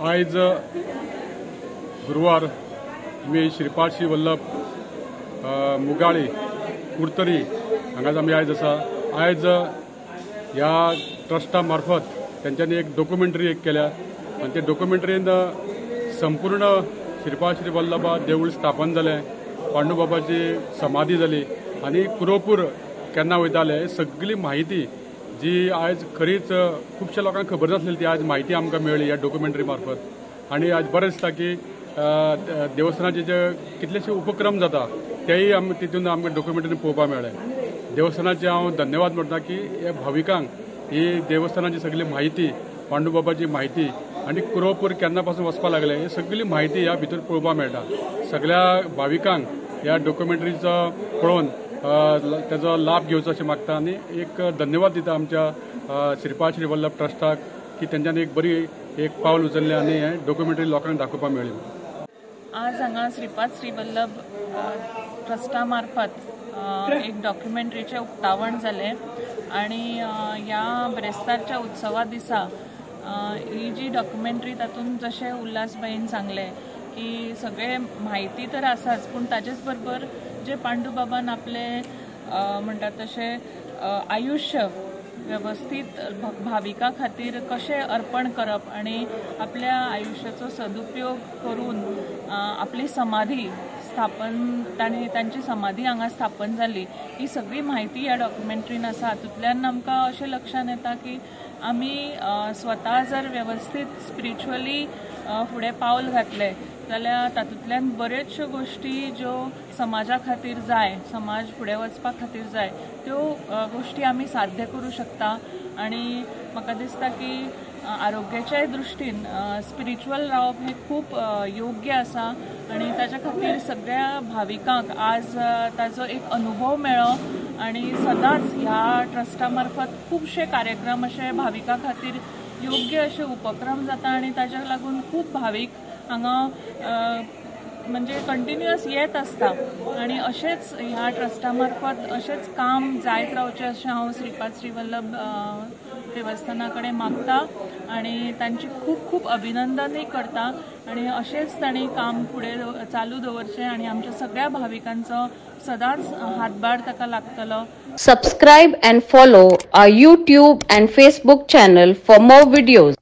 आज गुरुवार मी श्रीपाद श्री वल्लभ मुगाळी कुर्तरी हांगाच आमी आयज आसा। आज ह्या ट्रस्टा मार्फत त्यांच्यानी एक डॉक्युमेंटरी केल्या आणि ते डॉक्युमेंटरीन संपूर्ण श्रीपाद श्री वल्लभा देऊळ स्थापन जालें, पांडुबाबाची समाधी जाली आणि कुरोपूर केन्ना वयताले सगळी माहिती जी आज खरीच खूपशा लोकांक खबर नासलेली ती आज माहिती आमकां मेळ्ळी ह्या डॉक्युमेंटरी मार्फत। आणि आज बरें दिसता की देवस्थानाचे जे कितलेशे उपक्रम जाता तेय तितून आमकां डॉक्युमेंटरीन पळोवपाक मेळ्ळे। देवस्थानाचे हांव धन्यवाद म्हणटा की ह्या भाविकांक ही देवस्थानाची सगळी माहिती, पांडुबाबाची माहिती आणि कुरोपूर केन्ना पासून वचपाक लागले ही सगळी माहिती ह्या भितर पळोवपाक मेळटा। सगळ्या भाविकांक ह्या डॉक्युमेंटरीचो पळोवन त्याचा लाभ घेवचो अशें मागता आणि एक धन्यवाद दिता आमच्या श्रीपाद श्री वल्लभ ट्रस्टाक की तेंच्यांनी एक बरी एक पावल उचललें आणि हे डॉक्युमेंटरी लोकांक दाखोवपाक मेळ्ळी। आज हांगा श्रीपाद श्री वल्लभ ट्रस्टा मार्फत एक डॉक्युमेंटरीचें उक्तावण जालें आणि ह्या ब्रेस्तारच्या उत्सवा दिसा ही जी डॉक्युमेंटरी तातूंत जशें उल्हासबाईन सांगलें की सगळे माहिती तर आसाच पूण ताजेच बरोबर जे पांडुबाबान आपले म्हणटात तशें आयुष्य व्यवस्थित भाविका खातीर कशें अर्पण करप आणि आपल्या आयुष्याचो सदुपयोग करून आपली समाधी स्थापन तांची समाधी हांगा स्थापन जाली ही सगळी माहिती ह्या डॉक्युमेंटरीन आसा। हातूंतल्यान आमकां अशें लक्षांत येता की आमी स्वता जर व्यवस्थित स्पिरिच्युअली फुडें पावल घातलें जाल्यार तातूंतल्यान बरेचश्यो गोष्टी ज्यो समाजा खातीर जाय, समाज फुडें वचपा खातीर जाय त्यो गोष्टी आमी साध्य करूं शकता। आणि म्हाका दिसता की आरोग्याच्याय दृश्टीन स्पिरिच्युअल रावप हें खूब योग्य आसा आणि ताच्या खातीर सगळ्या भाविकांक आज ताजो एक अनुभव मेळ्ळो आणि सदांच ह्या ट्रस्टा मार्फत खूबशे कार्यक्रम अशे भाविकां खातीर योग्य अशे उपक्रम जाता आणि ताच्या लागून खूब भाविक हांगा म्हणजे कंटिन्युअस येत आसता आणि अशेंच ह्या ट्रस्टा मार्फत अशेंच काम जायत रावचें अशें हांव श्रीपाद श्री वल्लभ देवस्थाना कडेन मागता आणि तांची खूब खूब अभिनंदनय करता आणि अशेंच तांणी काम फुडें चालू दवरचें आणि आमच्या सगळ्या भाविकांचो सदांच हातभार ताका लागतलो। Subscribe and follow our YouTube and Facebook channel for more videos.